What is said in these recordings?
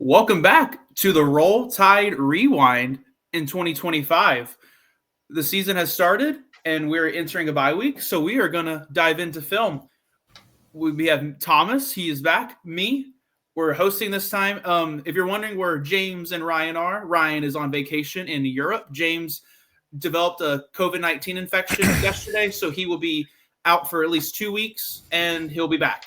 Welcome back to the Roll Tide Rewind in 2025. The season has started and we're entering a bye week, so we are going to dive into film. We have Thomas, he is back. Me, we're hosting this time. If you're wondering where James and Ryan are, Ryan is on vacation in Europe. James developed a COVID-19 infection yesterday, so he will be out for at least 2 weeks and he'll be back.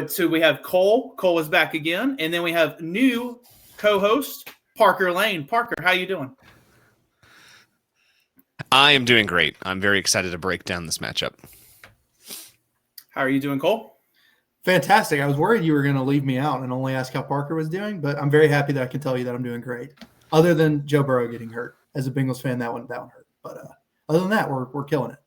So we have Cole. Cole is back again. And then we have new co-host, Parker Lane. Parker, how you doing? I am doing great. I'm very excited to break down this matchup. How are you doing, Cole? Fantastic. I was worried you were going to leave me out and only ask how Parker was doing, but I'm very happy that I can tell you that I'm doing great. Other than Joe Burrow getting hurt. As a Bengals fan, that one hurt. But other than that, we're killing it.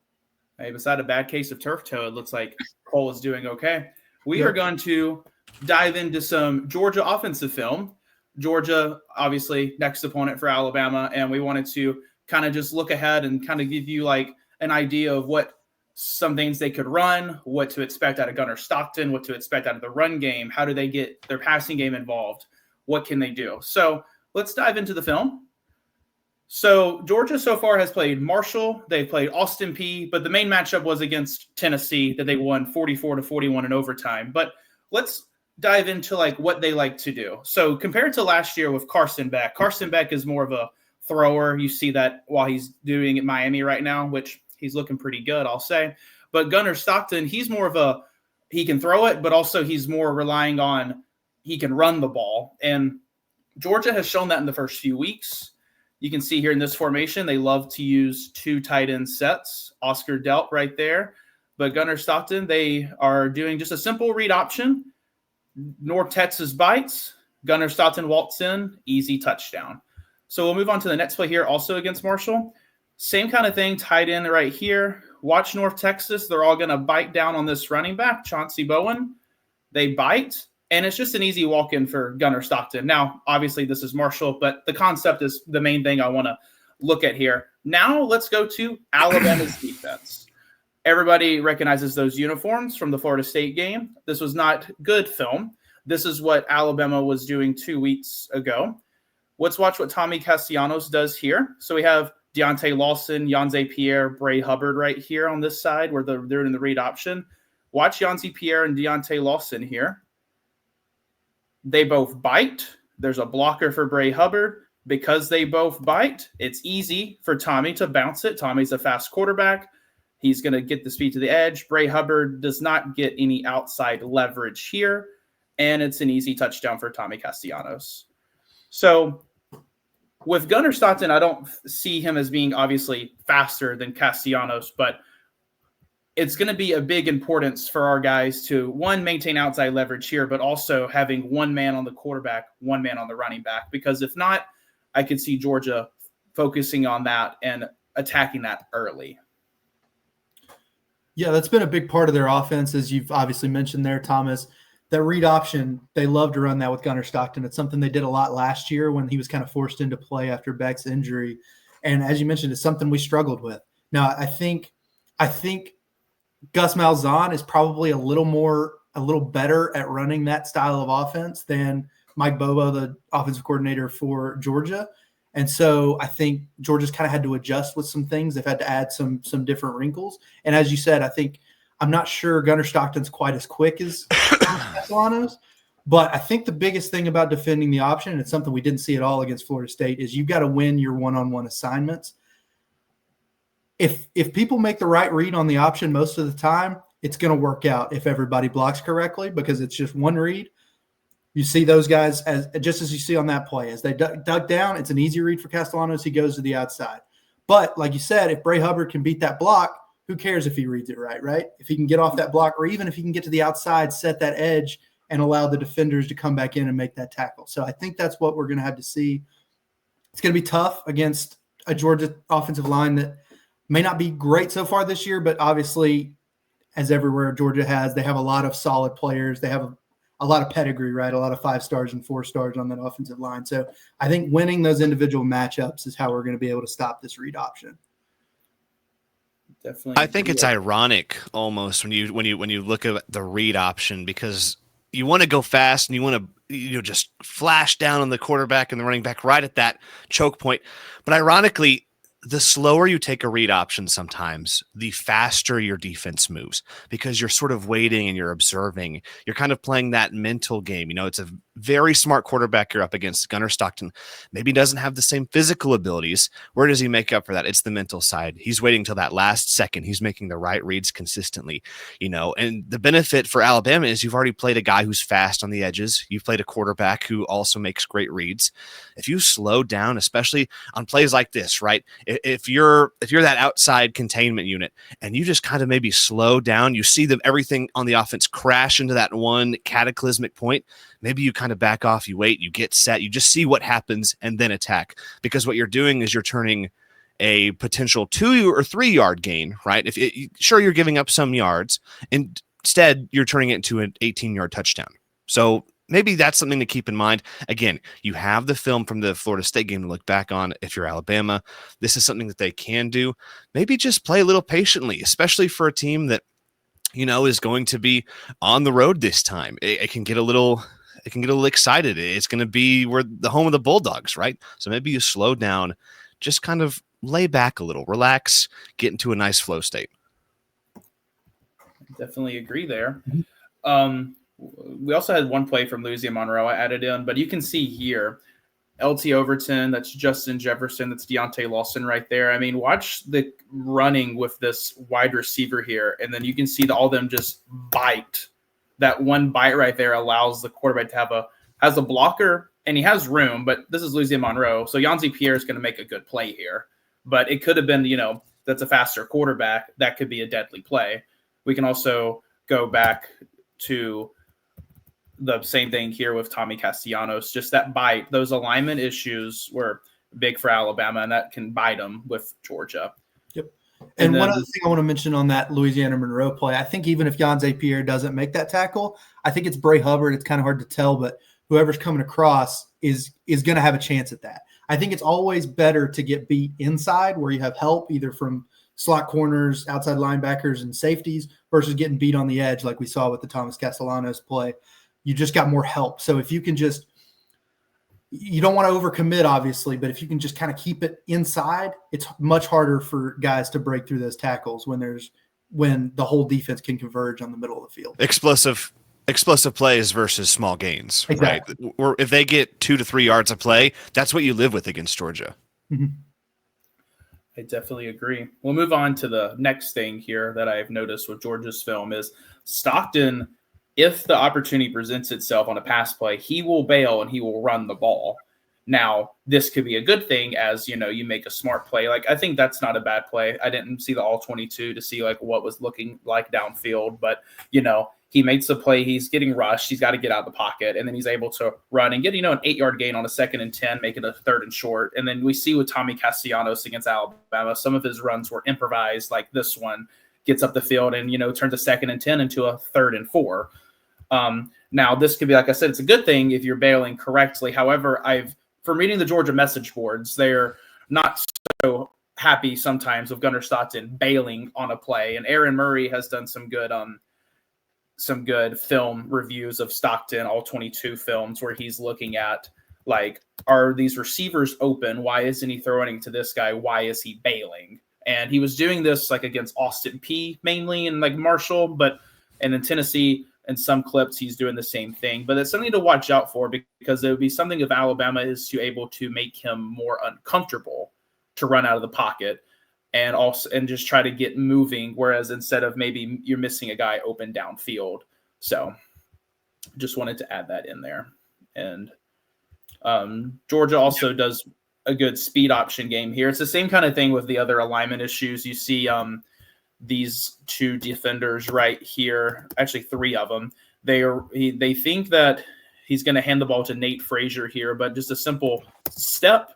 Hey, beside a bad case of turf toe, it looks like Cole is doing okay. We are going to dive into some Georgia offensive film. Georgia, obviously, next opponent for Alabama, and we wanted to kind of just look ahead and kind of give you like an idea of what some things they could run, what to expect out of Gunnar Stockton, what to expect out of the run game, how do they get their passing game involved, what can they do. So let's dive into the film. So Georgia so far has played Marshall, they've played Austin Peay, but the main matchup was against Tennessee that they won 44-41 in overtime. But let's dive into like what they like to do. So compared to last year with Carson Beck is more of a thrower. You see that while he's doing at Miami right now, which he's looking pretty good, I'll say. But Gunnar Stockton, he's more of he can throw it, but also he's more relying on he can run the ball. And Georgia has shown that in the first few weeks. You can see here in this formation, they love to use two tight end sets. Oscar Delp right there. But Gunnar Stockton, they are doing just a simple read option. North Texas bites. Gunnar Stockton waltz in. Easy touchdown. So we'll move on to the next play here, also against Marshall. Same kind of thing, tight end right here. Watch North Texas. They're all going to bite down on this running back, Chauncey Bowen. They bite. And it's just an easy walk-in for Gunnar Stockton. Now, obviously, this is Marshall, but the concept is the main thing I want to look at here. Now, let's go to Alabama's defense. Everybody recognizes those uniforms from the Florida State game. This was not good film. This is what Alabama was doing 2 weeks ago. Let's watch what Tommy Castellanos does here. So we have Deontay Lawson, Yanze Pierre, Bray Hubbard right here on this side where they're in the read option. Watch Yanze Pierre and Deontay Lawson here. They both bite. There's a blocker for Bray Hubbard. Because they both bite, it's easy for Tommy to bounce it. Tommy's a fast quarterback. He's going to get the speed to the edge. Bray Hubbard does not get any outside leverage here, and it's an easy touchdown for Tommy Castellanos. So with Gunnar Stockton, I don't see him as being obviously faster than Castellanos, but it's going to be a big importance for our guys to, one, maintain outside leverage here, but also having one man on the quarterback, one man on the running back. Because if not, I could see Georgia focusing on that and attacking that early. Yeah, that's been a big part of their offense, as you've obviously mentioned there, Thomas. That read option, they love to run that with Gunnar Stockton. It's something they did a lot last year when he was kind of forced into play after Beck's injury. And as you mentioned, it's something we struggled with. Now, I think Gus Malzahn is probably a little better at running that style of offense than Mike Bobo, the offensive coordinator for Georgia. And so I think Georgia's kind of had to adjust with some things. They've had to add some different wrinkles. And as you said, I'm not sure Gunnar Stockton's quite as quick as Castellanos, but I think the biggest thing about defending the option, and it's something we didn't see at all against Florida State, is you've got to win your one-on-one assignments. If people make the right read on the option most of the time, it's going to work out if everybody blocks correctly because it's just one read. You see those guys, just as you see on that play, as they dug down, it's an easy read for Castellanos. He goes to the outside. But like you said, if Bray Hubbard can beat that block, who cares if he reads it right? If he can get off that block, or even if he can get to the outside, set that edge, and allow the defenders to come back in and make that tackle. So I think that's what we're going to have to see. It's going to be tough against a Georgia offensive line that may not be great so far this year, but obviously, as everywhere Georgia has, they have a lot of solid players. They have a lot of pedigree, right? A lot of 5 stars and 4 stars on that offensive line. So I think winning those individual matchups is how we're going to be able to stop this read option. Definitely. I think it's ironic almost when you look at the read option, because you want to go fast and you want just flash down on the quarterback and the running back right at that choke point. But ironically, the slower you take a read option sometimes, the faster your defense moves because you're sort of waiting and you're observing. You're kind of playing that mental game. It's a very smart quarterback you're up against. Gunnar Stockton maybe doesn't have the same physical abilities. Where does he make up for that? It's the mental side. He's waiting till that last second. He's making the right reads consistently, and the benefit for Alabama is you've already played a guy who's fast on the edges. You've played a quarterback who also makes great reads. If you slow down, especially on plays like this, right? If you're that outside containment unit and you just kind of maybe slow down, you see everything on the offense crash into that one cataclysmic point. Maybe you kind of back off, you wait, you get set, you just see what happens and then attack. Because what you're doing is you're turning a potential 2 or 3 yard gain, right? Sure, you're giving up some yards. Instead, you're turning it into an 18-yard touchdown. So maybe that's something to keep in mind. Again, you have the film from the Florida State game to look back on. If you're Alabama, this is something that they can do. Maybe just play a little patiently, especially for a team that, is going to be on the road this time. It can get a little excited. It's going to be the home of the Bulldogs, right? So maybe you slow down, just kind of lay back a little, relax, get into a nice flow state. Definitely agree there. We also had one play from Louisiana Monroe I added in, but you can see here, LT Overton, that's Justin Jefferson, that's Deontay Lawson right there. I mean, watch the running with this wide receiver here, and then you can see all of them just bite. That one bite right there allows the quarterback to has a blocker, and he has room, but this is Louisiana Monroe, so Yanzi Pierre is going to make a good play here. But it could have been, that's a faster quarterback. That could be a deadly play. We can also go back to the same thing here with Tommy Castellanos. Just that bite, those alignment issues were big for Alabama, and that can bite them with Georgia. Yep. And one other thing I want to mention on that Louisiana Monroe play, I think even if Yanzi Pierre doesn't make that tackle, I think it's Bray Hubbard. It's kind of hard to tell, but whoever's coming across is going to have a chance at that. I think it's always better to get beat inside where you have help either from slot corners, outside linebackers, and safeties versus getting beat on the edge like we saw with the Thomas Castellanos play. You just got more help. So if you can you don't want to overcommit, obviously, but if you can just kind of keep it inside, it's much harder for guys to break through those tackles when the whole defense can converge on the middle of the field. Explosive plays versus small gains, exactly. Right? Or if they get 2 to 3 yards a play, that's what you live with against Georgia. Mm-hmm. I definitely agree. We'll move on to the next thing here that I've noticed with Georgia's film is Stockton. If the opportunity presents itself on a pass play, he will bail and he will run the ball. Now, this could be a good thing as, you make a smart play. Like, I think that's not a bad play. I didn't see the all 22 to see what was looking like downfield, but, he makes a play. He's getting rushed. He's got to get out of the pocket, and then he's able to run and get, an 8-yard gain on a 2nd and 10, make it a 3rd and short. And then we see with Tommy Castellanos against Alabama, some of his runs were improvised, like this one gets up the field and, turns a 2nd and 10 into a 3rd and 4. Now, this could be, like I said, it's a good thing if you're bailing correctly. However, from reading the Georgia message boards, they're not so happy sometimes with Gunnar Stockton bailing on a play. And Aaron Murray has done some good film reviews of Stockton, all 22 films, where he's looking at, are these receivers open? Why isn't he throwing to this guy? Why is he bailing? And he was doing this against Austin P mainly and Marshall, and in Tennessee, in some clips, he's doing the same thing. But it's something to watch out for because it would be something if Alabama is able to make him more uncomfortable to run out of the pocket and just try to get moving, whereas instead of maybe you're missing a guy open downfield. So just wanted to add that in there. And Georgia also does a good speed option game here. It's the same kind of thing with the other alignment issues. You see these 2 defenders right here, actually 3 of them. They think that he's going to hand the ball to Nate Frazier here, but just a simple step,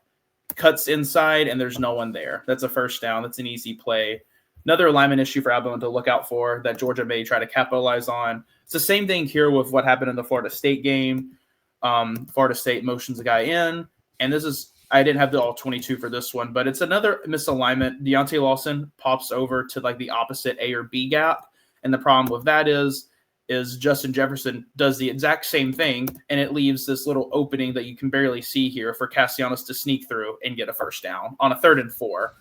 cuts inside, and there's no one there. That's a first down. That's an easy play. Another alignment issue for Alabama to look out for that Georgia may try to capitalize on. It's the same thing here with what happened in the Florida State game. Florida State motions a guy in, and I didn't have the all 22 for this one, but it's another misalignment. Deontay Lawson pops over to the opposite A or B gap, and the problem with that is is Justin Jefferson does the exact same thing, and it leaves this little opening that you can barely see here for Castellanos to sneak through and get a first down on a 3rd and 4.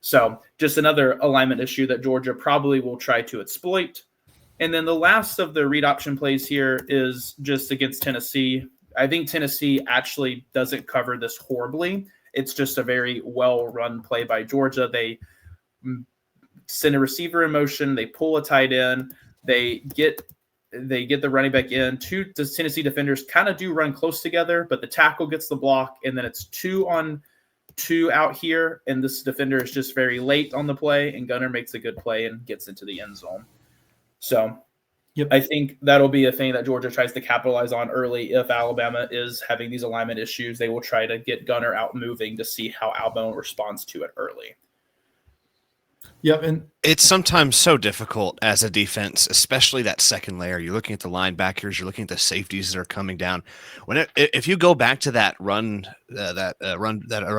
So just another alignment issue that Georgia probably will try to exploit. And then the last of the read option plays here is just against Tennessee. I think Tennessee actually doesn't cover this horribly. It's just a very well-run play by Georgia. They send a receiver in motion. They pull a tight end. They get the running back in. Two Tennessee defenders kind of do run close together, but the tackle gets the block, and then it's 2-on-2 out here, and this defender is just very late on the play, and Gunnar makes a good play and gets into the end zone. So I think that'll be a thing that Georgia tries to capitalize on early. If Alabama is having these alignment issues, they will try to get Gunnar out moving to see how Alabama responds to it early. Yep, and it's sometimes so difficult as a defense, especially that second layer. You're looking at the linebackers, you're looking at the safeties that are coming down. If you go back to that run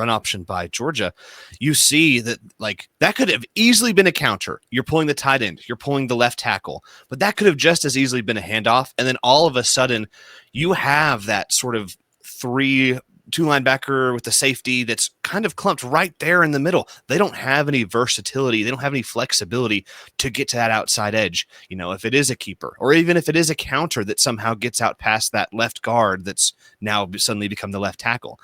option by Georgia, you see that like that could have easily been a counter. You're pulling the tight end, you're pulling the left tackle, but that could have just as easily been a handoff. And then all of a sudden, you have that sort of 2 linebacker with the safety that's kind of clumped right there in the middle. They don't have any versatility. They don't have any flexibility to get to that outside edge. You know, if it is a keeper or even if it is a counter that somehow gets out past that left guard that's now suddenly become the left tackle,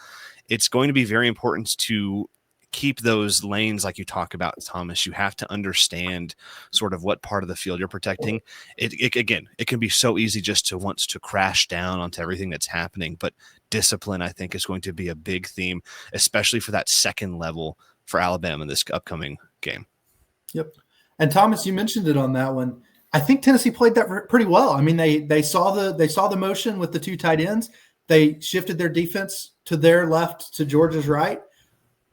it's going to be very important to keep those lanes like you talk about, Thomas. You have to understand sort of what part of the field you're protecting. Again, it can be so easy just to want to crash down onto everything that's happening, but discipline, I think, is going to be a big theme, especially for that second level for Alabama in this upcoming game. Yep. And Thomas, you mentioned it on that one. I think Tennessee played that pretty well. I mean, they saw the motion with the 2 tight ends. They shifted their defense to their left to Georgia's right,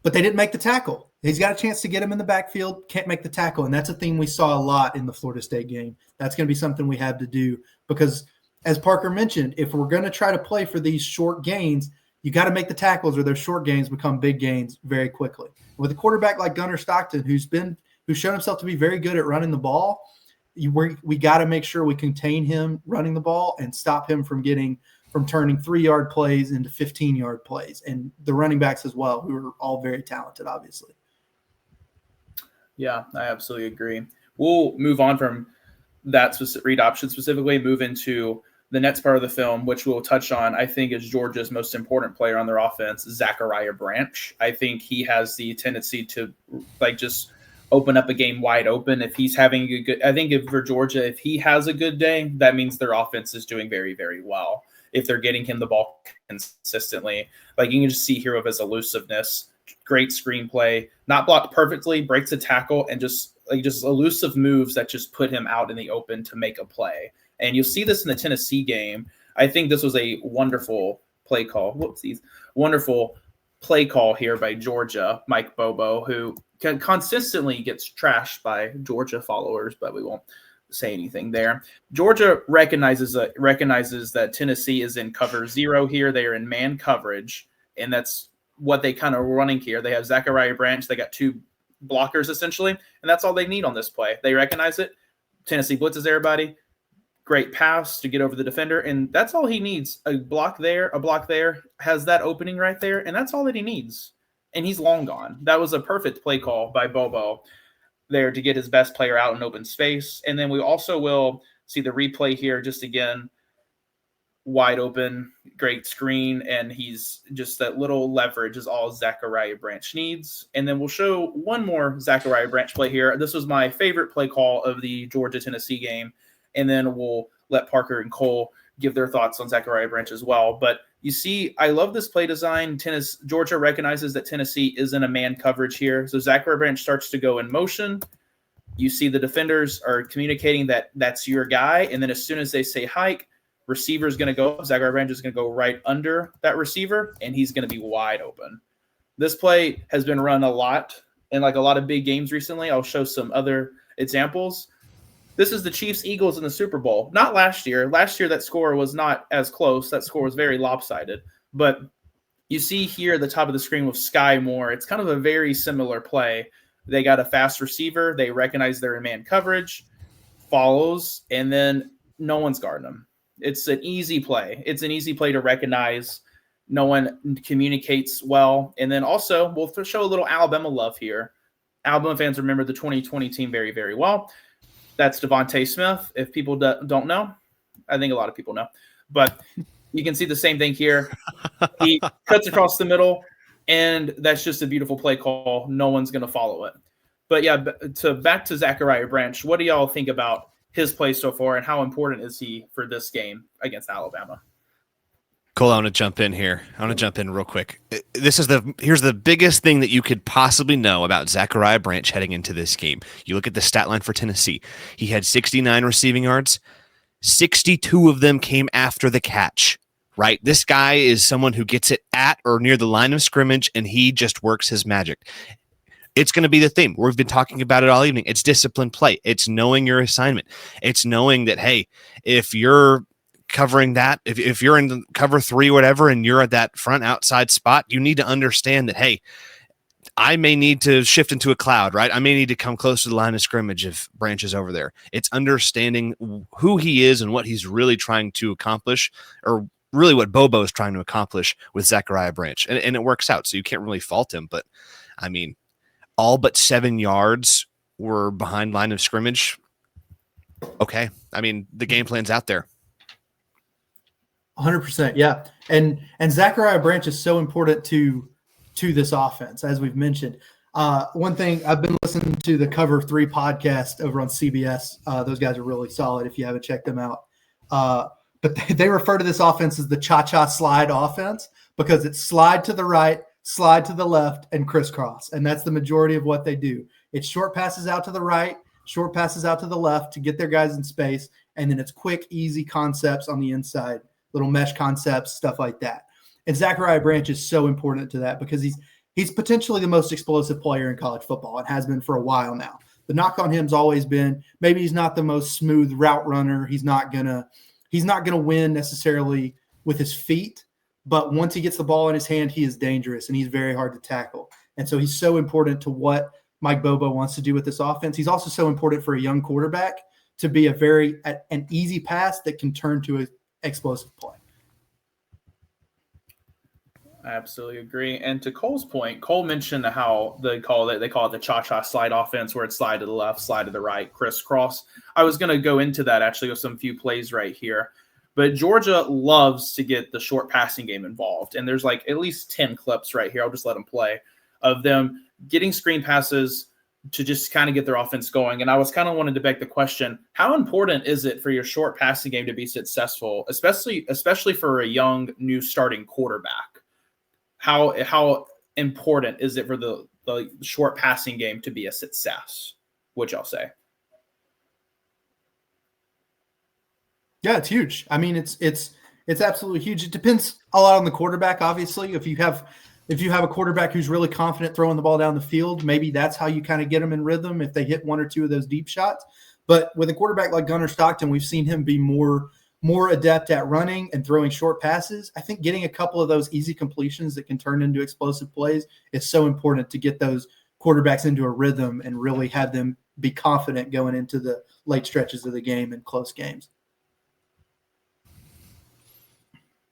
but they didn't make the tackle. He's got a chance to get him in the backfield, can't make the tackle. And that's a theme we saw a lot in the Florida State game. That's going to be something we have to do because, as Parker mentioned, if we're going to try to play for these short gains, you got to make the tackles or those short gains become big gains very quickly. With a quarterback like Gunnar Stockton, who's shown himself to be very good at running the ball, we got to make sure we contain him running the ball and stop him from turning 3-yard plays into 15-yard plays, and the running backs as well, who are all very talented, obviously. Yeah, I absolutely agree. We'll move on from that read option specifically, move into the next part of the film, which we'll touch on, I think, is Georgia's most important player on their offense, Zak Branch. I think he has the tendency to just open up a game wide open. If he's having a good, I think for Georgia, if he has a good day, that means their offense is doing very, very well. If they're getting him the ball consistently, like you can just see here of his elusiveness, great screenplay, not blocked perfectly, breaks a tackle, and just elusive moves that just put him out in the open to make a play. And you'll see this in the Tennessee game. I think this was a wonderful play call. Wonderful play call here by Georgia, Mike Bobo, who consistently gets trashed by Georgia followers, but we won't say anything there. Georgia recognizes that Tennessee is in cover 0 here. They are in man coverage, and that's what they kind of running here. They have Zak Branch. They got 2 blockers essentially, and that's all they need on this play. They recognize it. Tennessee blitzes everybody. Great pass to get over the defender, and that's all he needs. A block there, has that opening right there, and that's all that he needs. And he's long gone. That was a perfect play call by Bobo there to get his best player out in open space. And then we also will see the replay here just again, wide open, great screen, and he's just that little leverage is all Zak Branch needs. And then we'll show one more Zak Branch play here. This was my favorite play call of the Georgia-Tennessee game. And then we'll let Parker and Cole give their thoughts on Zak Branch as well. But you see, I love this play design. Georgia recognizes that Tennessee is in a man coverage here. So Zak Branch starts to go in motion. You see the defenders are communicating that that's your guy. And then as soon as they say hike, receiver is going to go. Zak Branch is going to go right under that receiver, and he's going to be wide open. This play has been run a lot in a lot of big games recently. I'll show some other examples. This is the Chiefs-Eagles in the Super Bowl. Not last year. Last year, that score was not as close. That score was very lopsided. But you see here at the top of the screen with Sky Moore, it's kind of a very similar play. They got a fast receiver. They recognize they're in man coverage, follows, and then no one's guarding him. It's an easy play. It's an easy play to recognize. No one communicates well. And then also, we'll show a little Alabama love here. Alabama fans remember the 2020 team very, very well. That's Devontae Smith. If people don't know, I think a lot of people know. But you can see the same thing here. He cuts across the middle, and that's just a beautiful play call. No one's going to follow it. But yeah, back to Zachariah Branch. What do y'all think about his play so far, and how important is he for this game against Alabama? Cole, I want to jump in here. I want to jump in real quick. Here's the biggest thing that you could possibly know about Zachariah Branch heading into this game. You look at the stat line for Tennessee. He had 69 receiving yards. 62 of them came after the catch, right? This guy is someone who gets it at or near the line of scrimmage, and he just works his magic. It's going to be the theme. We've been talking about it all evening. It's disciplined play. It's knowing your assignment. It's knowing that, hey, if you're covering that, if you're in cover 3 or whatever, and you're at that front outside spot, you need to understand that, hey, I may need to shift into a cloud, right? I may need to come close to the line of scrimmage if Branch is over there. It's understanding who he is and what he's really trying to accomplish, or really what Bobo is trying to accomplish with Zachariah Branch. And it works out, so you can't really fault him. But, I mean, all but 7 yards were behind line of scrimmage. Okay. I mean, the game plan's out there. 100%, yeah. And Zachariah Branch is so important to this offense, as we've mentioned. One thing, I've been listening to the Cover 3 podcast over on CBS. Those guys are really solid if you haven't checked them out. But they refer to this offense as the cha-cha slide offense because it's slide to the right, slide to the left, and crisscross. And that's the majority of what they do. It's short passes out to the right, short passes out to the left to get their guys in space, and then it's quick, easy concepts on the inside. Little mesh concepts, stuff like that. And Zachariah Branch is so important to that because he's potentially the most explosive player in college football and has been for a while now. The knock on him's always been maybe he's not the most smooth route runner. He's not gonna win necessarily with his feet, but once he gets the ball in his hand, he is dangerous and he's very hard to tackle. And so he's so important to what Mike Bobo wants to do with this offense. He's also so important for a young quarterback to be an easy pass that can turn to a explosive play. I absolutely agree. And to Cole's point, Cole mentioned how they call it the cha-cha slide offense, where it's slide to the left, slide to the right, crisscross. I was going to go into that actually with some few plays right here. But Georgia loves to get the short passing game involved. And there's like at least 10 clips right here. I'll just let them play of them getting screen passes to just kind of get their offense going. And I was kind of wanting to beg the question, how important is it for your short passing game to be successful, especially for a young, new starting quarterback? How important is it for the short passing game to be a success? Would y'all say? Yeah, it's huge. I mean, it's absolutely huge. It depends a lot on the quarterback, obviously. If you have a quarterback who's really confident throwing the ball down the field, maybe that's how you kind of get them in rhythm if they hit one or two of those deep shots. But with a quarterback like Gunnar Stockton, we've seen him be more adept at running and throwing short passes. I think getting a couple of those easy completions that can turn into explosive plays is so important to get those quarterbacks into a rhythm and really have them be confident going into the late stretches of the game and close games.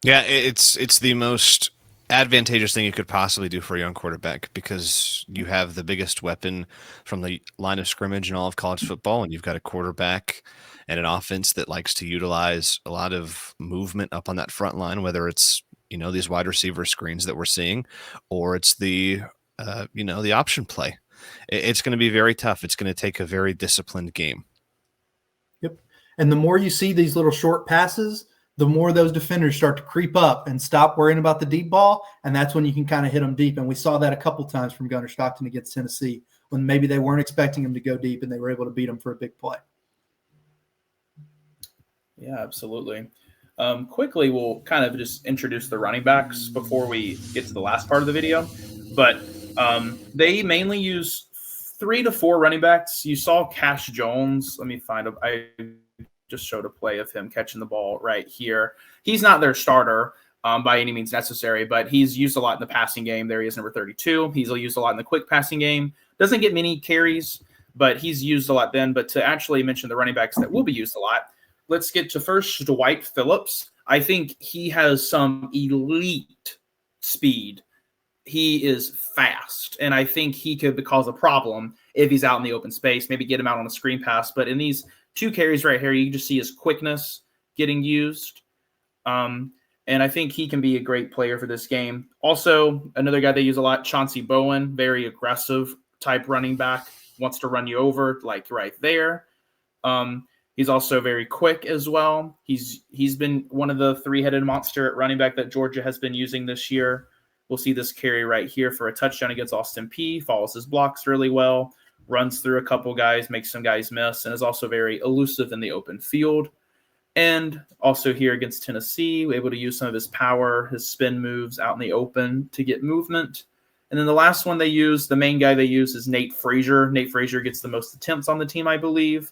Yeah, it's the most advantageous thing you could possibly do for a young quarterback because you have the biggest weapon from the line of scrimmage in all of college football, and you've got a quarterback and an offense that likes to utilize a lot of movement up on that front line, whether it's, these wide receiver screens that we're seeing, or it's the option play. It's going to be very tough. It's going to take a very disciplined game. Yep. And the more you see these little short passes, the more those defenders start to creep up and stop worrying about the deep ball, and that's when you can kind of hit them deep. And we saw that a couple times from Gunnar Stockton against Tennessee when maybe they weren't expecting him to go deep and they were able to beat him for a big play. Yeah, absolutely. Quickly, we'll kind of just introduce the running backs before we get to the last part of the video. But they mainly use 3 to 4 running backs. You saw Cash Jones. Let me find him. I just showed a play of him catching the ball right here. He's not their starter by any means necessary, but he's used a lot in the passing game. There he is, number 32. He's used a lot in the quick passing game. Doesn't get many carries, but he's used a lot then. But to actually mention the running backs that will be used a lot, let's get to first Dwight Phillips. I think he has some elite speed. He is fast, and I think he could cause a problem if he's out in the open space, maybe get him out on a screen pass. But in these 2 carries right here, you can just see his quickness getting used. And I think he can be a great player for this game. Also, another guy they use a lot, Chauncey Bowen, very aggressive type running back, wants to run you over like right there. He's also very quick as well. He's been one of the 3-headed monster at running back that Georgia has been using this year. We'll see this carry right here for a touchdown against Austin Peay. Follows his blocks really well, runs through a couple guys, makes some guys miss, and is also very elusive in the open field. And also here against Tennessee, we're able to use some of his power, his spin moves out in the open to get movement. And then the last one they use, the main guy they use is Nate Frazier. Nate Frazier gets the most attempts on the team, I believe.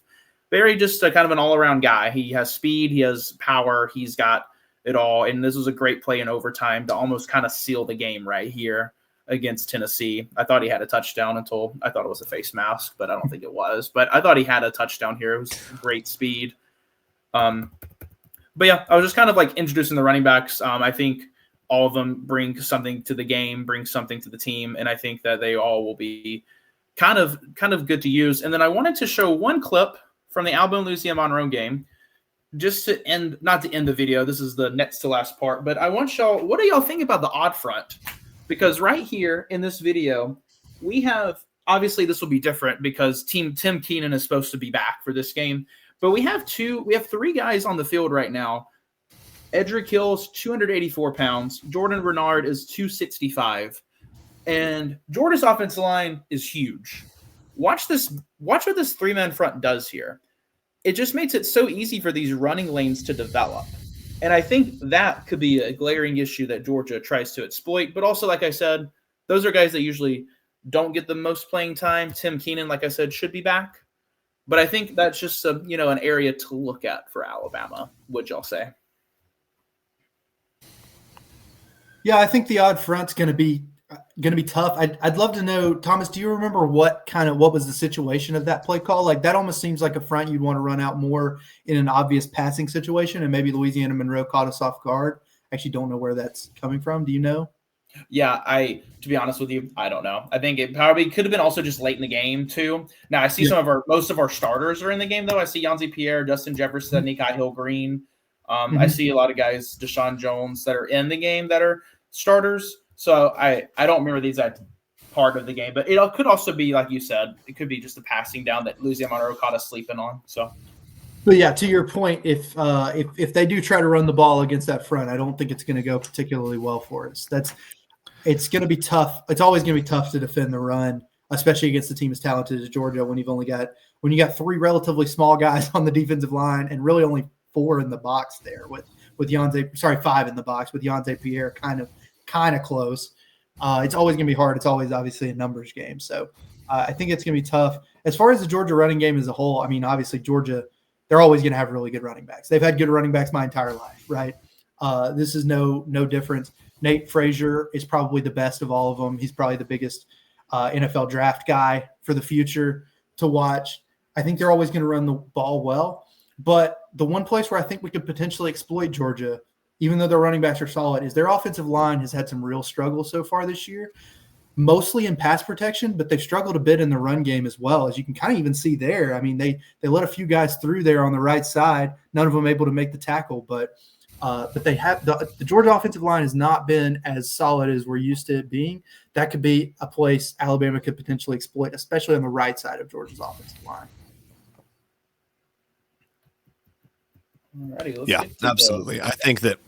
Very just a kind of an all-around guy. He has speed, he has power, he's got it all. And this was a great play in overtime to almost kind of seal the game right here against Tennessee. I thought he had a touchdown until I thought it was a face mask, but I don't think it was. But I thought he had a touchdown here. It was great speed. But yeah, I was just kind of like introducing the running backs. I think all of them bring something to the game, bring something to the team, and I think that they all will be kind of good to use. And then I wanted to show one clip from the Alabama-Louisiana-Monroe game, just to end, not to end the video. This is the next to last part, but I want y'all, what do y'all think about the odd front? Because right here in this video, we have, obviously this will be different because Tim Keenan is supposed to be back for this game, but we have 3 guys on the field right now. Edric Hill's 284 pounds. Jordan Renard is 265. And Georgia's offensive line is huge. Watch what this 3-man front does here. It just makes it so easy for these running lanes to develop. And I think that could be a glaring issue that Georgia tries to exploit. But also, like I said, those are guys that usually don't get the most playing time. Tim Keenan, like I said, should be back. But I think that's just an area to look at for Alabama. Would y'all say? Yeah, I think the odd front's going to be tough. I'd love to know, Thomas, do you remember what was the situation of that play call? Like that almost seems like a front you'd want to run out more in an obvious passing situation, and maybe Louisiana Monroe caught us off guard. I actually don't know where that's coming from. Do you know? Yeah, to be honest with you, I don't know. I think it probably could have been also just late in the game too. Now I see most of our starters are in the game though. I see Yanzi Pierre, Justin Jefferson, Nikai Hill-Green. I see a lot of guys, Deshaun Jones, that are in the game that are starters. So I don't remember the exact part of the game, but it could also be, like you said, it could be just a passing down that Louisiana Monroe caught us sleeping on. So, but yeah, to your point, if they do try to run the ball against that front, I don't think it's going to go particularly well for us. It's going to be tough. It's always going to be tough to defend the run, especially against a team as talented as Georgia when you got 3 relatively small guys on the defensive line and really only 4 in the box there with 5 in the box with Yanzi Pierre kind of close. It's always going to be hard. It's always obviously a numbers game. So I think it's going to be tough. As far as the Georgia running game as a whole, I mean, obviously Georgia, they're always going to have really good running backs. They've had good running backs my entire life, right? This is no difference. Nate Frazier is probably the best of all of them. He's probably the biggest NFL draft guy for the future to watch. I think they're always going to run the ball well. But the one place where I think we could potentially exploit Georgia, even though their running backs are solid, is their offensive line has had some real struggles so far this year, mostly in pass protection, but they've struggled a bit in the run game as well, as you can kind of even see there. I mean, they let a few guys through there on the right side, none of them able to make the tackle, but they have the Georgia offensive line has not been as solid as we're used to it being. That could be a place Alabama could potentially exploit, especially on the right side of Georgia's offensive line. Alrighty, yeah, absolutely. I think that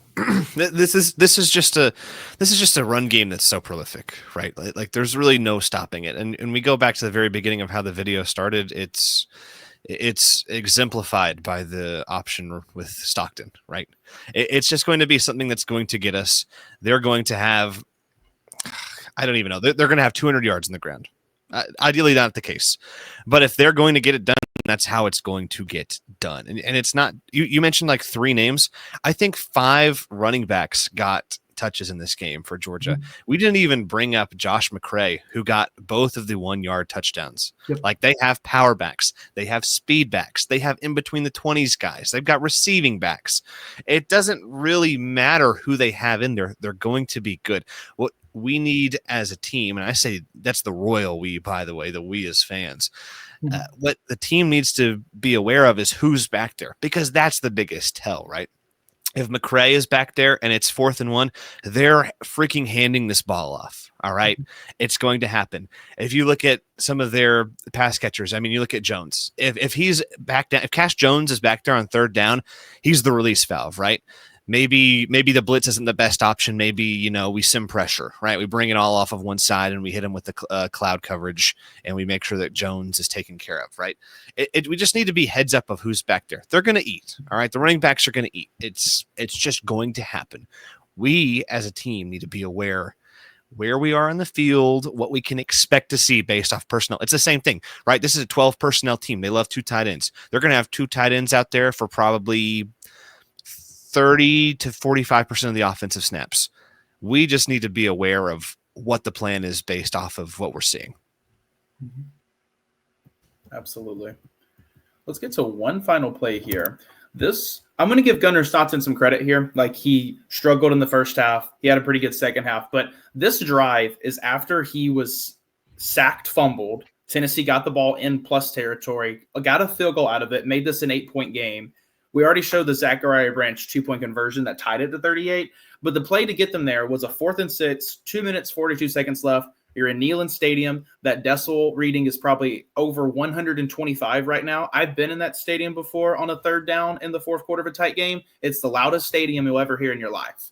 this is just a run game that's so prolific, right? Like there's really no stopping it. And we go back to the very beginning of how the video started. It's exemplified by the option with Stockton, right? It's just going to be something that's going to get us. They're going to have, I don't even know. They're going to have 200 yards in the ground. Ideally not the case, but if they're going to get it done, that's how it's going to get done. And it's not, you mentioned like 3 names. I think 5 running backs got touches in this game for Georgia. We didn't even bring up Josh McCray, who got both of the 1-yard touchdowns. Yep. Like, they have power backs, they have speed backs, they have in between the 20s guys, they've got receiving backs. It doesn't really matter who they have in there. They're going to be good. What we need as a team, and I say that's the royal we, by the way, the we as fans, what the team needs to be aware of is who's back there, because that's the biggest tell, right? If McCray is back there and it's 4th and 1, they're freaking handing this ball off. All right. It's going to happen. If you look at some of their pass catchers, I mean, you look at Jones. If he's back down, if Cash Jones is back there on 3rd down, he's the release valve, right? Maybe the blitz isn't the best option. Maybe, we sim pressure, right? We bring it all off of one side and we hit him with the cloud coverage, and we make sure that Jones is taken care of, right? We just need to be heads up of who's back there. They're going to eat, all right? The running backs are going to eat. It's just going to happen. We as a team need to be aware where we are in the field, what we can expect to see based off personnel. It's the same thing, right? This is a 12 personnel team. They love 2 tight ends. They're going to have 2 tight ends out there for probably 30 to 45% of the offensive snaps. We just need to be aware of what the plan is based off of what we're seeing. Absolutely. Let's get to one final play here. I'm going to give Gunnar Stockton some credit here. Like, he struggled in the first half. He had a pretty good second half. But this drive is after he was sacked, fumbled. Tennessee got the ball in plus territory, got a field goal out of it, made this an 8-point game. We already showed the Zak Branch 2-point conversion that tied it to 38. But the play to get them there was a 4th and 6, 2 minutes, 42 seconds left. You're in Neyland Stadium. That decibel reading is probably over 125 right now. I've been in that stadium before on a 3rd down in the 4th quarter of a tight game. It's the loudest stadium you'll ever hear in your life.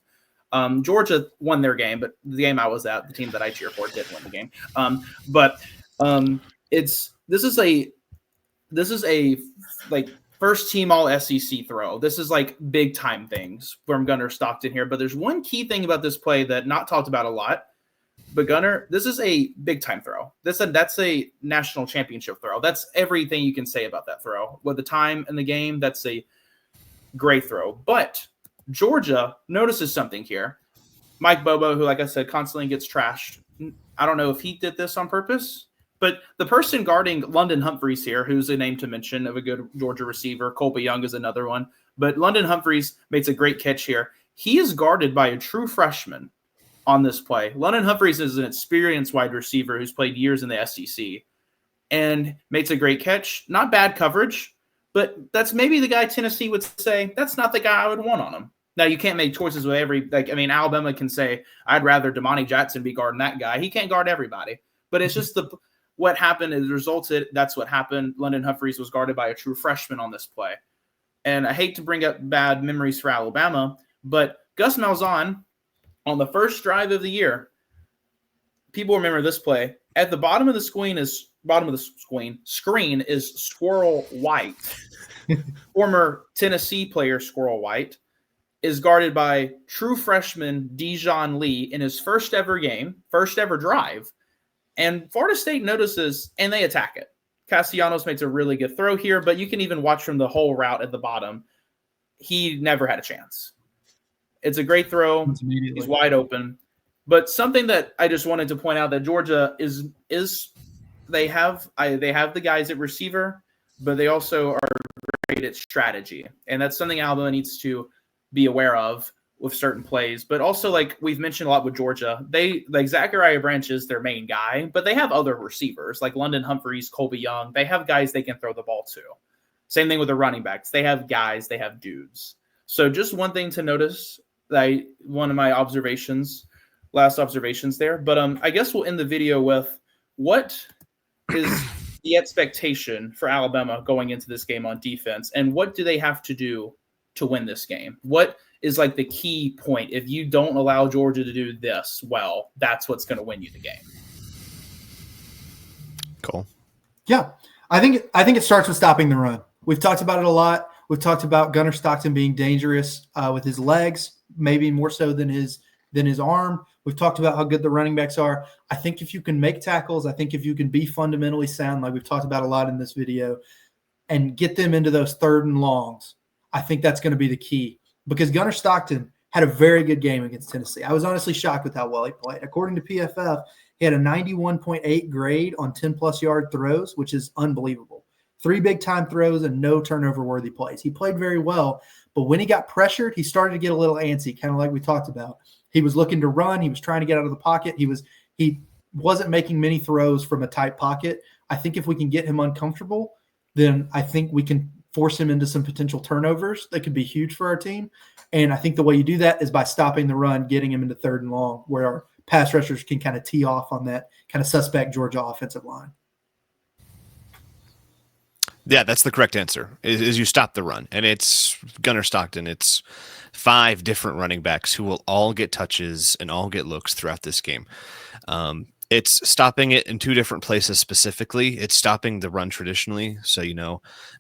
Georgia won their game, but the game I was at, the team that I cheer for, did win the game. This is a first team all SEC throw. This is like big time things from Gunnar Stockton here. But there's one key thing about this play that not talked about a lot. But Gunnar, this is a big time throw. That's a national championship throw. That's everything you can say about that throw. With the time in the game, that's a great throw. But Georgia notices something here. Mike Bobo, who, like I said, constantly gets trashed. I don't know if he did this on purpose, but the person guarding London Humphreys here, who's a name to mention of a good Georgia receiver, Colby Young is another one. But London Humphreys makes a great catch here. He is guarded by a true freshman on this play. London Humphreys is an experienced wide receiver who's played years in the SEC and makes a great catch. Not bad coverage, but that's maybe the guy Tennessee would say, that's not the guy I would want on him. Now, you can't make choices with Alabama can say, I'd rather Damani Jackson be guarding that guy. He can't guard everybody. But it's just what happened is resulted. That's what happened. London Humphreys was guarded by a true freshman on this play. And I hate to bring up bad memories for Alabama, but Gus Malzahn, on the first drive of the year, people remember this play. At the bottom of the screen is Squirrel White. Former Tennessee player Squirrel White is guarded by true freshman Dijon Lee in his first ever drive. And Florida State notices, and they attack it. Castellanos makes a really good throw here, but you can even watch from the whole route at the bottom. He never had a chance. It's a great throw. He's wide open. But something that I just wanted to point out that Georgia is they have the guys at receiver, but they also are great at strategy. And that's something Alabama needs to be aware of with certain plays. But also, like we've mentioned a lot with Georgia, Zak Branch is their main guy, but they have other receivers like London Humphreys, Colby Young. They have guys they can throw the ball to. Same thing with the running backs. They have guys, they have dudes. So just one thing to notice, one of my last observations there. But I guess we'll end the video with what is the expectation for Alabama going into this game on defense, and what do they have to do to win this game? What is like the key point? If you don't allow Georgia to do this well, that's what's going to win you the game. Cool. Yeah, I think it starts with stopping the run. We've talked about it a lot. We've talked about Gunnar Stockton being dangerous with his legs, maybe more so than his arm. We've talked about how good the running backs are. I think if you can make tackles, I think if you can be fundamentally sound, like we've talked about a lot in this video, and get them into those 3rd and longs, I think that's going to be the key. Because Gunnar Stockton, had a very good game against Tennessee. I was honestly shocked with how well he played. According to PFF, he had a 91.8 grade on 10-plus yard throws, which is unbelievable. 3 big-time throws and no turnover-worthy plays. He played very well, but when he got pressured, he started to get a little antsy, kind of like we talked about. He was looking to run. He was trying to get out of the pocket. He wasn't making many throws from a tight pocket. I think if we can get him uncomfortable, then I think we can force him into some potential turnovers that could be huge for our team. And I think the way you do that is by stopping the run, getting him into 3rd and long, where our pass rushers can kind of tee off on that kind of suspect Georgia offensive line. Yeah, that's the correct answer, is you stop the run. And it's Gunnar Stockton. It's 5 different running backs who will all get touches and all get looks throughout this game. It's stopping it in 2 different places specifically. It's stopping the run traditionally. So,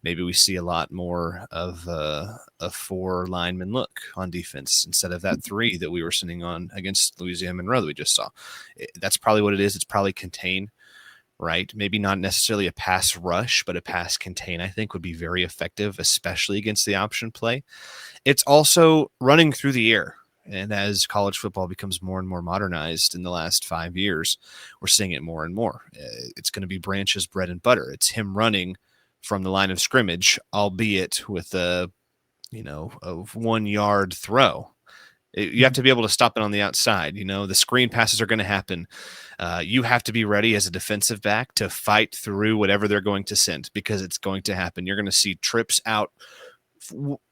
maybe we see a lot more of a 4 lineman look on defense instead of that 3 that we were sitting on against Louisiana Monroe that we just saw. That's probably what it is. It's probably contain, right? Maybe not necessarily a pass rush, but a pass contain, I think, would be very effective, especially against the option play. It's also running through the air. And as college football becomes more and more modernized in the last 5 years, we're seeing it more and more. It's going to be Branch's bread and butter. It's him running from the line of scrimmage, albeit with a 1 yard throw. You have to be able to stop it on the outside. The screen passes are going to happen. You have to be ready as a defensive back to fight through whatever they're going to send, because it's going to happen. You're going to see trips out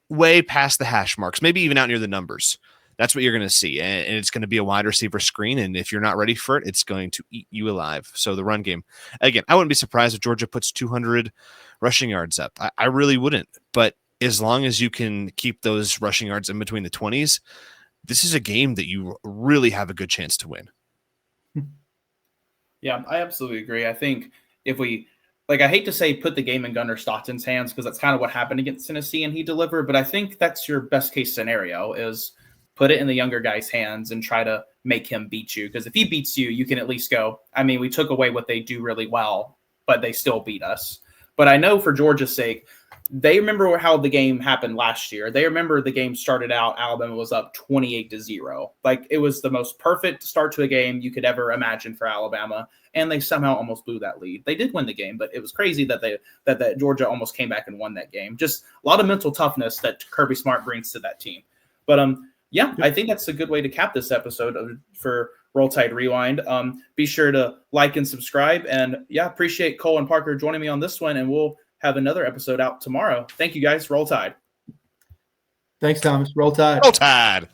way past the hash marks, maybe even out near the numbers. That's what you're going to see. And it's going to be a wide receiver screen. And if you're not ready for it, it's going to eat you alive. So the run game, again, I wouldn't be surprised if Georgia puts 200 rushing yards up. I really wouldn't. But as long as you can keep those rushing yards in between the 20s, this is a game that you really have a good chance to win. Yeah, I absolutely agree. I think if we, I hate to say put the game in Gunnar Stockton's hands, because that's kind of what happened against Tennessee and he delivered. But I think that's your best case scenario, is put it in the younger guy's hands and try to make him beat you. Because if he beats you, you can at least go, we took away what they do really well, but they still beat us. But I know for Georgia's sake, they remember how the game happened last year. They remember the game started out, Alabama was up 28-0. It was the most perfect start to a game you could ever imagine for Alabama, and they somehow almost blew that lead. They did win the game, but it was crazy that Georgia almost came back and won that game. Just a lot of mental toughness that Kirby Smart brings to that team. But I think that's a good way to cap this episode for Roll Tide Rewind. Be sure to like and subscribe. And appreciate Cole and Parker joining me on this one. And we'll have another episode out tomorrow. Thank you guys. Roll Tide. Thanks, Thomas. Roll Tide. Roll Tide.